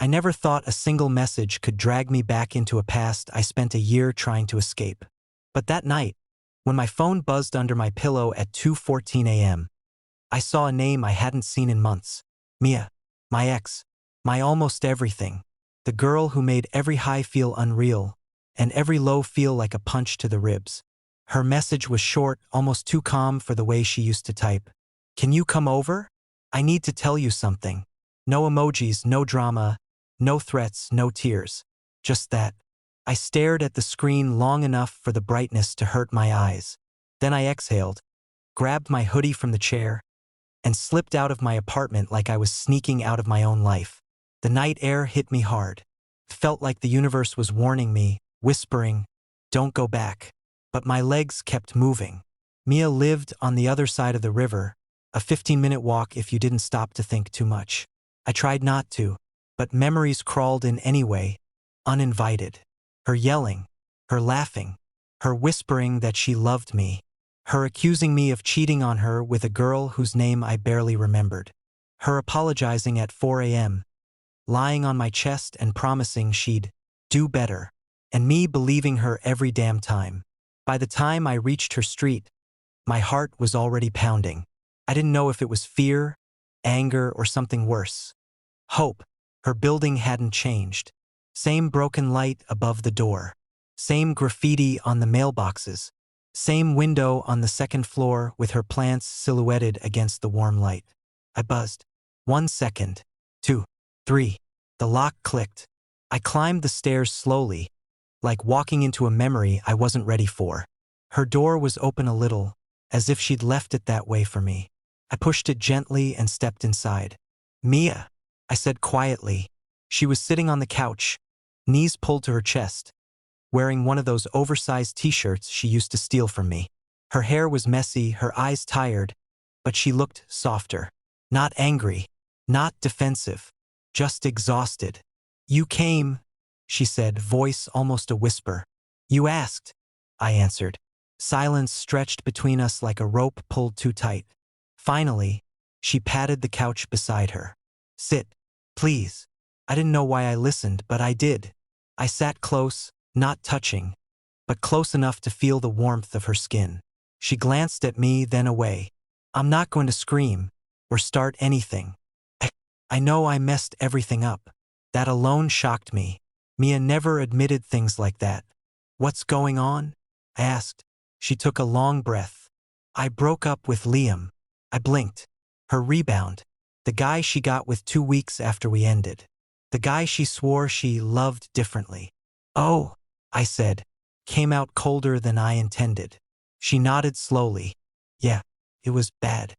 I never thought a single message could drag me back into a past I spent a year trying to escape. But that night, when my phone buzzed under my pillow at 2:14 a.m., I saw a name I hadn't seen in months. Mia. My ex. My almost everything. The girl who made every high feel unreal, and every low feel like a punch to the ribs. Her message was short, almost too calm for the way she used to type. Can you come over? I need to tell you something. No emojis, no drama, no threats, no tears. Just that. I stared at the screen long enough for the brightness to hurt my eyes. Then I exhaled, grabbed my hoodie from the chair, and slipped out of my apartment like I was sneaking out of my own life. The night air hit me hard. Felt like the universe was warning me, whispering, "Don't go back." But my legs kept moving. Mia lived on the other side of the river, a 15-minute walk if you didn't stop to think too much. I tried not to, but memories crawled in anyway, uninvited. Her yelling, her laughing, her whispering that she loved me, her accusing me of cheating on her with a girl whose name I barely remembered, her apologizing at 4 a.m., lying on my chest and promising she'd do better, and me believing her every damn time. By the time I reached her street, my heart was already pounding. I didn't know if it was fear, anger, or something worse. Hope. Her building hadn't changed. Same broken light above the door. Same graffiti on the mailboxes. Same window on the second floor with her plants silhouetted against the warm light. I buzzed. 1 second. 2. 3. The lock clicked. I climbed the stairs slowly, like walking into a memory I wasn't ready for. Her door was open a little, as if she'd left it that way for me. I pushed it gently and stepped inside. Mia, I said quietly. She was sitting on the couch, knees pulled to her chest, wearing one of those oversized t-shirts she used to steal from me. Her hair was messy, her eyes tired, but she looked softer. Not angry, not defensive, just exhausted. You came, she said, voice almost a whisper. You asked, I answered. Silence stretched between us like a rope pulled too tight. Finally, she patted the couch beside her. Sit, please. I didn't know why I listened, but I did. I sat close, not touching, but close enough to feel the warmth of her skin. She glanced at me, then away. I'm not going to scream or start anything. I know I messed everything up. That alone shocked me. Mia never admitted things like that. What's going on? I asked. She took a long breath. I broke up with Liam. I blinked. Her rebound. The guy she got with 2 weeks after we ended. The guy she swore she loved differently. Oh, I said. Came out colder than I intended. She nodded slowly. Yeah, it was bad.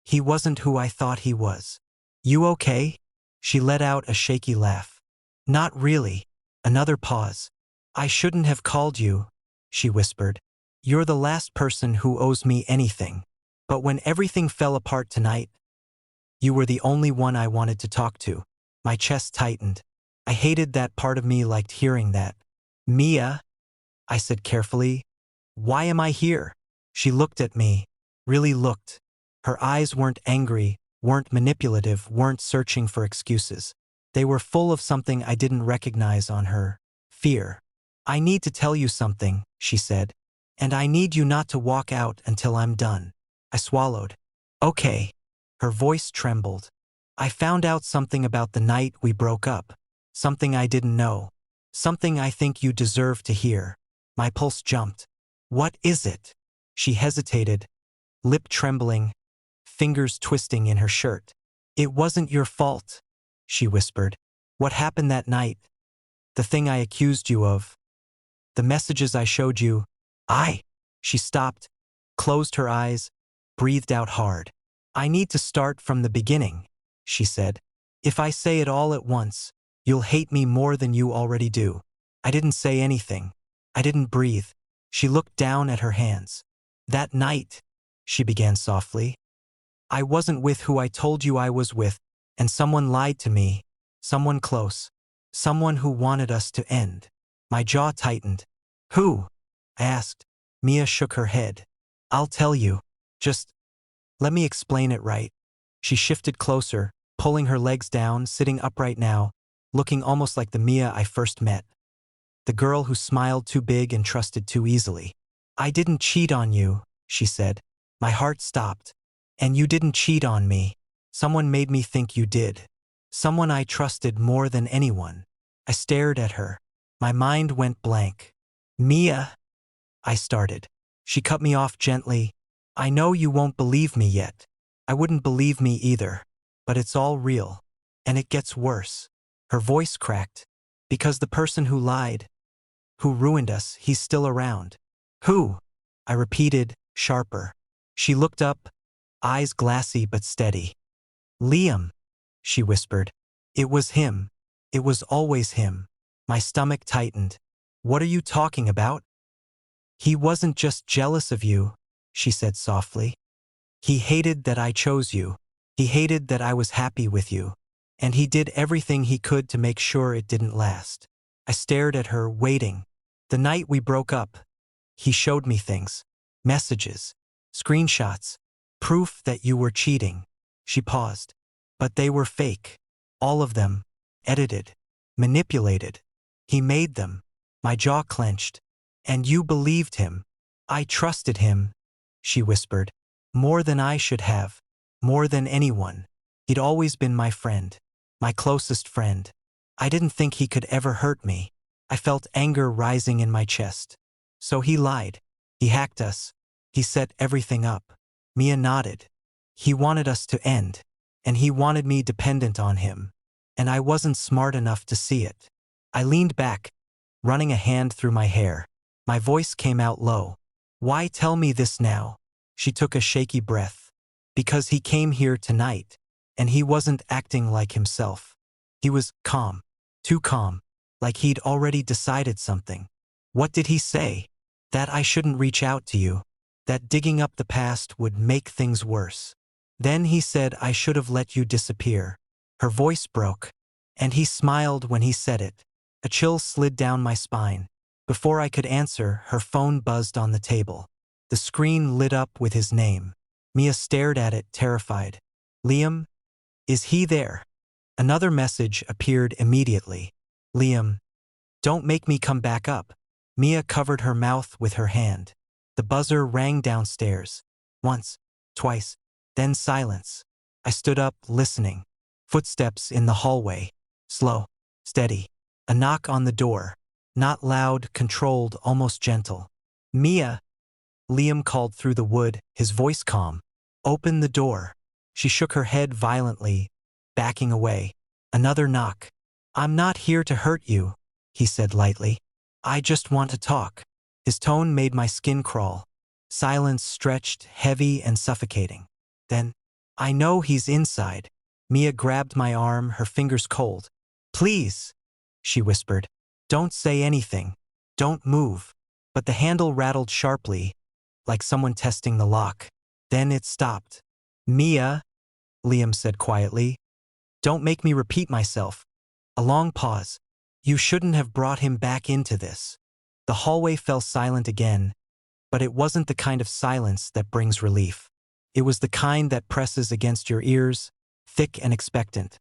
He wasn't who I thought he was. You okay? She let out a shaky laugh. Not really. Another pause. I shouldn't have called you, she whispered. You're the last person who owes me anything. But when everything fell apart tonight, you were the only one I wanted to talk to. My chest tightened. I hated that part of me liked hearing that. Mia, I said carefully, why am I here? She looked at me, really looked. Her eyes weren't angry, weren't manipulative, weren't searching for excuses. They were full of something I didn't recognize on her. Fear. I need to tell you something, she said. And I need you not to walk out until I'm done. I swallowed. Okay. Her voice trembled. I found out something about the night we broke up. Something I didn't know. Something I think you deserve to hear. My pulse jumped. What is it? She hesitated, lip trembling, fingers twisting in her shirt. It wasn't your fault, she whispered. What happened that night? The thing I accused you of. The messages I showed you. She stopped, closed her eyes, breathed out hard. I need to start from the beginning, she said. If I say it all at once, you'll hate me more than you already do. I didn't say anything. I didn't breathe. She looked down at her hands. That night, she began softly, I wasn't with who I told you I was with, and someone lied to me, someone close, someone who wanted us to end. My jaw tightened. Who? I asked. Mia shook her head. I'll tell you. Just let me explain it right. She shifted closer, pulling her legs down, sitting upright now, looking almost like the Mia I first met. The girl who smiled too big and trusted too easily. "I didn't cheat on you," she said. My heart stopped. "And you didn't cheat on me. Someone made me think you did. Someone I trusted more than anyone." I stared at her. My mind went blank. "Mia," I started. She cut me off gently. "I know you won't believe me yet. I wouldn't believe me either. But it's all real. And it gets worse." Her voice cracked. "Because the person who lied, who ruined us, he's still around." "Who?" I repeated, sharper. She looked up, eyes glassy but steady. "Liam," she whispered. "It was him. It was always him." My stomach tightened. "What are you talking about?" "He wasn't just jealous of you," she said softly. "He hated that I chose you. He hated that I was happy with you. And he did everything he could to make sure it didn't last." I stared at her, waiting. "The night we broke up, he showed me things. Messages, screenshots, proof that you were cheating." She paused. "But they were fake. All of them. Edited. Manipulated. He made them." My jaw clenched. "And you believed him." "I trusted him," she whispered. "More than I should have. More than anyone. He'd always been my friend. My closest friend. I didn't think he could ever hurt me." I felt anger rising in my chest. "So he lied. He hacked us. He set everything up." Mia nodded. "He wanted us to end. And he wanted me dependent on him. And I wasn't smart enough to see it." I leaned back, running a hand through my hair. My voice came out low. "Why tell me this now?" She took a shaky breath. "Because he came here tonight. And he wasn't acting like himself. He was calm. Too calm. Like he'd already decided something." "What did he say?" "That I shouldn't reach out to you. That digging up the past would make things worse. Then he said I should have let you disappear." Her voice broke. "And he smiled when he said it." A chill slid down my spine. Before I could answer, her phone buzzed on the table. The screen lit up with his name. Mia stared at it, terrified. "Liam? Is he there?" Another message appeared immediately. "Liam, don't make me come back up." Mia covered her mouth with her hand. The buzzer rang downstairs. Once, twice, then silence. I stood up, listening. Footsteps in the hallway. Slow, steady. A knock on the door. Not loud, controlled, almost gentle. "Mia," Liam called through the wood, his voice calm. "Open the door." She shook her head violently, backing away. Another knock. "I'm not here to hurt you," he said lightly. "I just want to talk." His tone made my skin crawl. Silence stretched, heavy and suffocating. Then, "I know he's inside." Mia grabbed my arm, her fingers cold. "Please," she whispered. "Don't say anything. Don't move." But the handle rattled sharply, like someone testing the lock. Then it stopped. "Mia," Liam said quietly. "Don't make me repeat myself." A long pause. "You shouldn't have brought him back into this." The hallway fell silent again, but it wasn't the kind of silence that brings relief. It was the kind that presses against your ears, thick and expectant.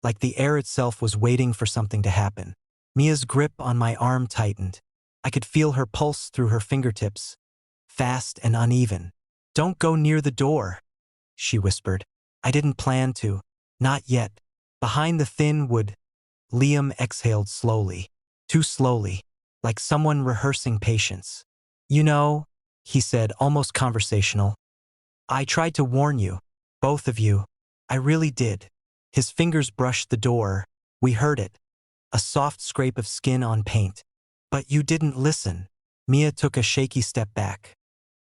Like the air itself was waiting for something to happen. Mia's grip on my arm tightened. I could feel her pulse through her fingertips, fast and uneven. "Don't go near the door," she whispered. "I didn't plan to. Not yet." Behind the thin wood, Liam exhaled slowly. Too slowly, like someone rehearsing patience. "You know," he said, almost conversational, "I tried to warn you. Both of you. I really did." His fingers brushed the door. We heard it. A soft scrape of skin on paint. "But you didn't listen." Mia took a shaky step back.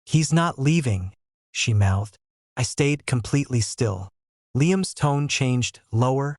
"He's not leaving," she mouthed. I stayed completely still. Liam's tone changed, lower,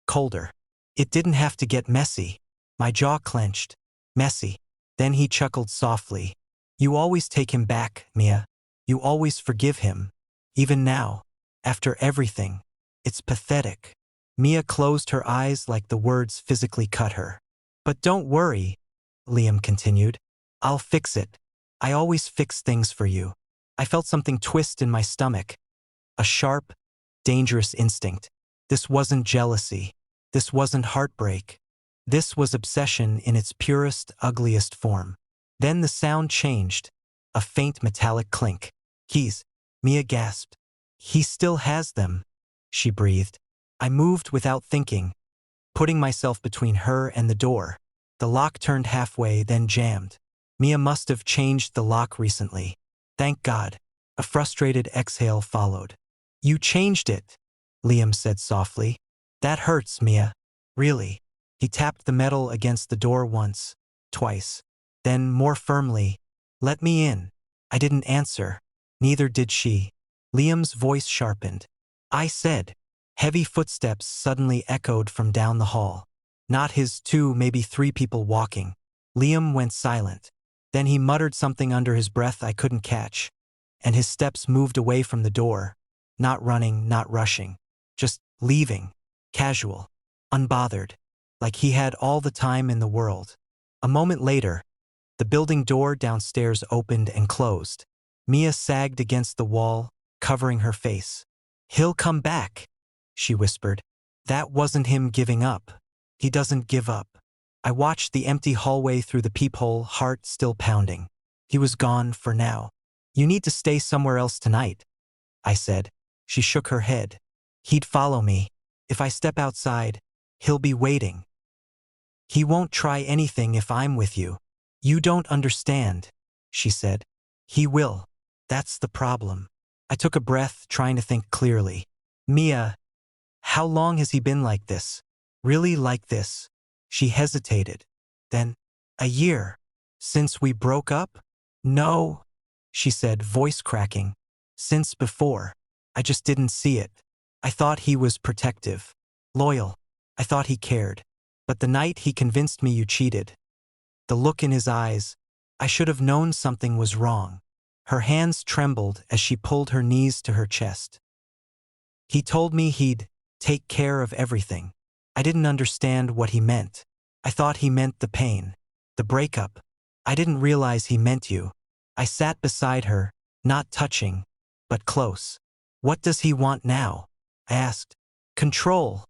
colder. "It didn't have to get messy." My jaw clenched. "Messy." Then he chuckled softly. "You always take him back, Mia. You always forgive him. Even now. After everything. It's pathetic." Mia closed her eyes like the words physically cut her. "But don't worry," Liam continued. "I'll fix it. I always fix things for you." I felt something twist in my stomach. A sharp, dangerous instinct. This wasn't jealousy. This wasn't heartbreak. This was obsession in its purest, ugliest form. Then the sound changed. A faint metallic clink. Keys. Mia gasped. He still has them, she breathed. I moved without thinking, putting myself between her and the door. The lock turned halfway, then jammed. Mia must have changed the lock recently. Thank God. A frustrated exhale followed. You changed it, Liam said softly. That hurts, Mia. Really. He tapped the metal against the door once, twice. Then, more firmly, let me in. I didn't answer. Neither did she. Liam's voice sharpened. I said. Heavy footsteps suddenly echoed from down the hall. Not his, two, maybe three people walking. Liam went silent. Then he muttered something under his breath I couldn't catch. And his steps moved away from the door. Not running, not rushing. Just leaving. Casual. Unbothered. Like he had all the time in the world. A moment later, the building door downstairs opened and closed. Mia sagged against the wall, covering her face. He'll come back, she whispered. That wasn't him giving up. He doesn't give up. I watched the empty hallway through the peephole, heart still pounding. He was gone for now. You need to stay somewhere else tonight, I said. She shook her head. He'd follow me. If I step outside, he'll be waiting. He won't try anything if I'm with you. You don't understand, she said. He will. That's the problem. I took a breath, trying to think clearly. Mia, how long has he been like this? Really like this? She hesitated. Then, a year. Since we broke up? No, she said, voice cracking. Since before. I just didn't see it. I thought he was protective. Loyal. I thought he cared. But the night he convinced me you cheated. The look in his eyes. I should have known something was wrong. Her hands trembled as she pulled her knees to her chest. He told me he'd take care of everything. I didn't understand what he meant. I thought he meant the pain. The breakup. I didn't realize he meant you. I sat beside her, not touching, but close. What does he want now? I asked. Control,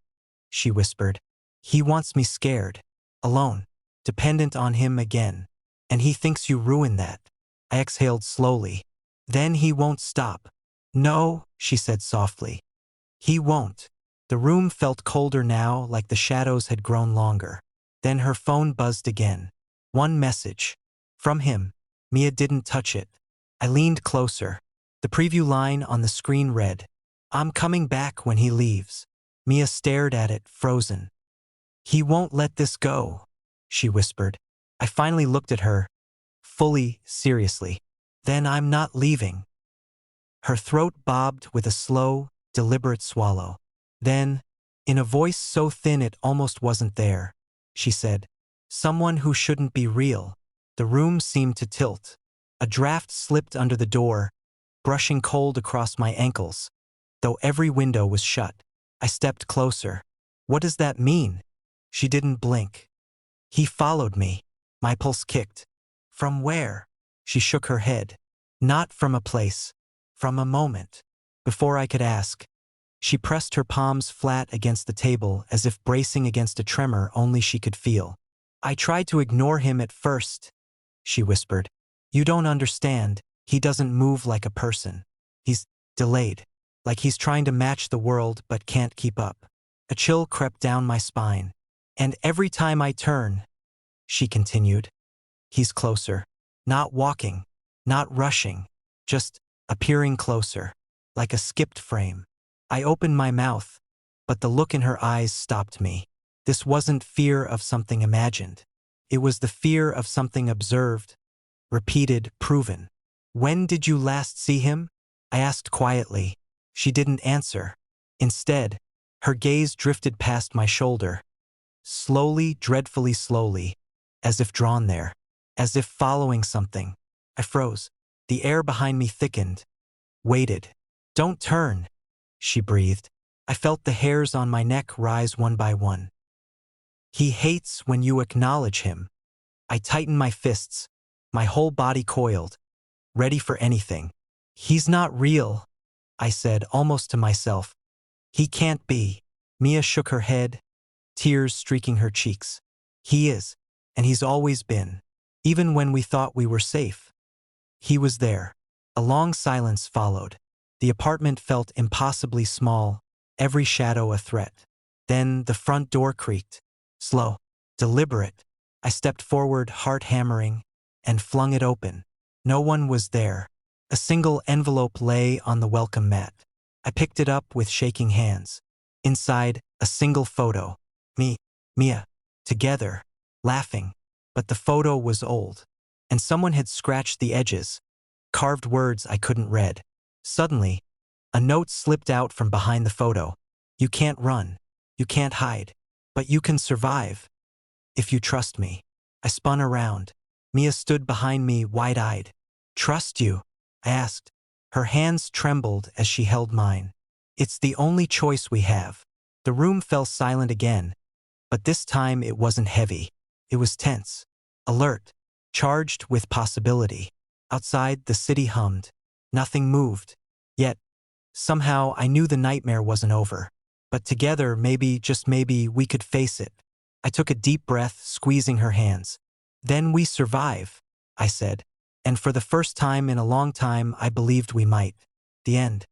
she whispered. He wants me scared, alone, dependent on him again. And he thinks you ruined that. I exhaled slowly. Then he won't stop. No, she said softly. He won't. The room felt colder now, like the shadows had grown longer. Then her phone buzzed again. One message. From him. Mia didn't touch it. I leaned closer. The preview line on the screen read, I'm coming back when he leaves. Mia stared at it, frozen. He won't let this go, she whispered. I finally looked at her, fully, seriously. Then I'm not leaving. Her throat bobbed with a slow, deliberate swallow. Then, in a voice so thin it almost wasn't there, she said, someone who shouldn't be real. The room seemed to tilt. A draft slipped under the door, brushing cold across my ankles. Though every window was shut, I stepped closer. What does that mean? She didn't blink. He followed me. My pulse kicked. From where? She shook her head. Not from a place. From a moment. Before I could ask, she pressed her palms flat against the table as if bracing against a tremor only she could feel. I tried to ignore him at first, she whispered. You don't understand. He doesn't move like a person. He's delayed. Like he's trying to match the world but can't keep up. A chill crept down my spine. And every time I turn, she continued, he's closer. Not walking. Not rushing. Just appearing closer. Like a skipped frame. I opened my mouth, but the look in her eyes stopped me. This wasn't fear of something imagined. It was the fear of something observed, repeated, proven. When did you last see him? I asked quietly. She didn't answer. Instead, her gaze drifted past my shoulder. Slowly, dreadfully slowly, as if drawn there, as if following something. I froze. The air behind me thickened. Waited. Don't turn, she breathed. I felt the hairs on my neck rise one by one. He hates when you acknowledge him. I tightened my fists, my whole body coiled, ready for anything. He's not real, I said almost to myself. He can't be. Mia shook her head. tears streaking her cheeks. He is, and he's always been. Even when we thought we were safe, he was there. A long silence followed. The apartment felt impossibly small, every shadow a threat. Then the front door creaked. Slow, deliberate. I stepped forward, heart hammering, and flung it open. No one was there. A single envelope lay on the welcome mat. I picked it up with shaking hands. Inside, a single photo. Me, Mia, together, laughing. But the photo was old, and someone had scratched the edges, carved words I couldn't read. Suddenly, a note slipped out from behind the photo. You can't run. You can't hide. But you can survive. If you trust me. I spun around. Mia stood behind me, wide-eyed. Trust you? I asked. Her hands trembled as she held mine. It's the only choice we have. The room fell silent again, but this time it wasn't heavy. It was tense, alert, charged with possibility. Outside, the city hummed. Nothing moved. Yet, somehow I knew the nightmare wasn't over. But together, maybe, just maybe, we could face it. I took a deep breath, squeezing her hands. Then we survive, I said. And for the first time in a long time, I believed we might. The end.